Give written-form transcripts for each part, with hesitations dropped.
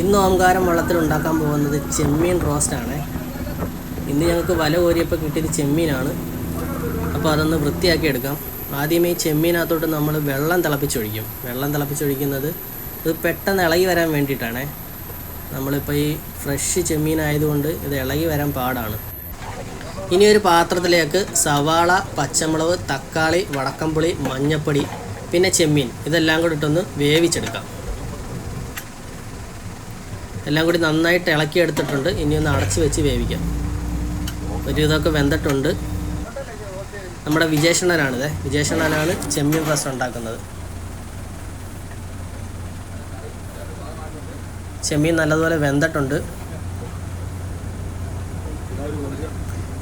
ഇന്ന് ഓംകാരം വെള്ളത്തിൽ ഉണ്ടാക്കാൻ പോകുന്നത് ചെമ്മീൻ റോസ്റ്റാണ്. ഇന്ന് ഞങ്ങൾക്ക് വല കോരിയപ്പോൾ കിട്ടിയത് ചെമ്മീനാണ്. അപ്പോൾ അതൊന്ന് വൃത്തിയാക്കി എടുക്കാം. ആദ്യമേ ഈ ചെമ്മീനകത്തോട്ട് നമ്മൾ വെള്ളം തിളപ്പിച്ചൊഴിക്കും. വെള്ളം തിളപ്പിച്ചൊഴിക്കുന്നത് ഇത് പെട്ടെന്ന് ഇളകി വരാൻ വേണ്ടിയിട്ടാണ്. നമ്മളിപ്പോൾ ഈ ഫ്രഷ് ചെമ്മീനായതുകൊണ്ട് ഇത് ഇളകി വരാൻ പാടാണ്. ഇനി ഒരു പാത്രത്തിലേക്ക് സവാള, പച്ചമുളക്, തക്കാളി, വടക്കംപുളി, മഞ്ഞൾപ്പൊടി, പിന്നെ ചെമ്മീൻ ഇതെല്ലാം കൂടി ഇട്ടൊന്ന് വേവിച്ചെടുക്കാം. എല്ലാം കൂടി നന്നായിട്ട് ഇളക്കിയെടുത്തിട്ടുണ്ട്. ഇനി ഒന്ന് അടച്ച് വെച്ച് വേവിക്കാം. ഒരു ഇതൊക്കെ വെന്തിട്ടുണ്ട്. നമ്മുടെ വിജേഷണനാണിത്. വിജേഷണനാണ് ചെമ്മീൻ റോസ്റ്റ് ഉണ്ടാക്കുന്നത്. ചെമ്മീൻ നല്ലതുപോലെ വെന്തിട്ടുണ്ട്.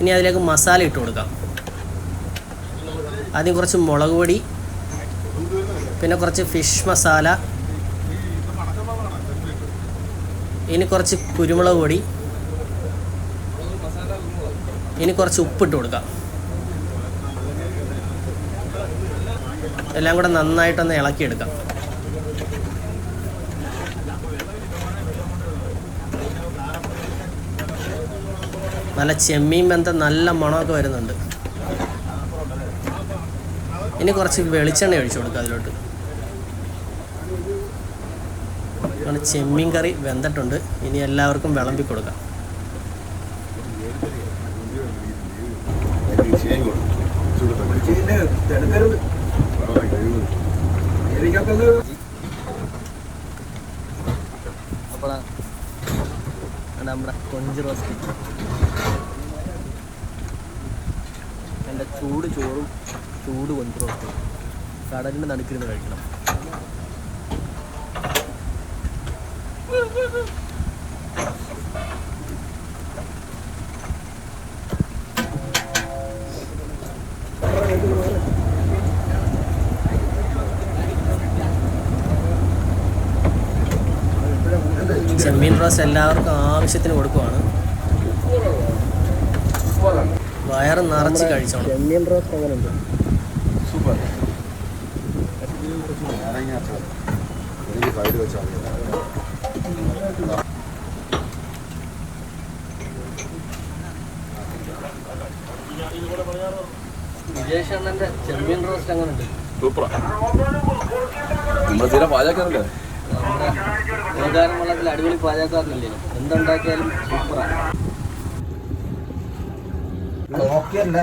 ഇനി അതിലേക്ക് മസാല ഇട്ട് കൊടുക്കാം. ആദ്യം കുറച്ച് മുളക് പൊടി, പിന്നെ കുറച്ച് ഫിഷ് മസാല, ഇനി കുറച്ച് കുരുമുളക് പൊടി, ഇനി കുറച്ച് ഉപ്പിട്ട് കൊടുക്കാം. എല്ലാം കൂടെ നന്നായിട്ടൊന്ന് ഇളക്കിയെടുക്കാം. നല്ല ചെമ്മീൻ വെന്ത നല്ല മണമൊക്കെ വരുന്നുണ്ട്. ഇനി കുറച്ച് വെളിച്ചെണ്ണ ഒഴിച്ചു കൊടുക്കുക അതിലോട്ട്. ചെമ്മീൻ കറി വെന്തിട്ടുണ്ട്. ഇനി എല്ലാവർക്കും വിളമ്പി കൊടുക്കാം. നമ്മുടെ കൊഞ്ച് റോസ്റ്റ്, എൻ്റെ ചൂട് ചോറും ചൂട് കൊഞ്ച് റോസ്റ്റും കടലിൻ്റെ നടുക്കിരുന്ന് കഴിക്കണം. ചെമ്മീൻ റോസ്റ്റ് എല്ലാവർക്കും ആവശ്യത്തിന് കൊടുക്കുവാണ്. വയറ് നിറച്ച് കഴിച്ചോണം. ചെമ്മീൻ റോസ്റ്റ് എങ്ങനെയുണ്ട്? സൂപ്പർ. വിജേഷണ്ണന്റെ ചെമ്മീൻ റോസ്റ്റ് എങ്ങനെയുണ്ട്? സൂപ്പർ. ഓംകാരം വെള്ളത്തിൽ അടിപൊളി പാചകക്കാരനല്ലേ? എന്തുണ്ടാക്കിയാലും സൂപ്പറാണ്. നോക്കിയല്ല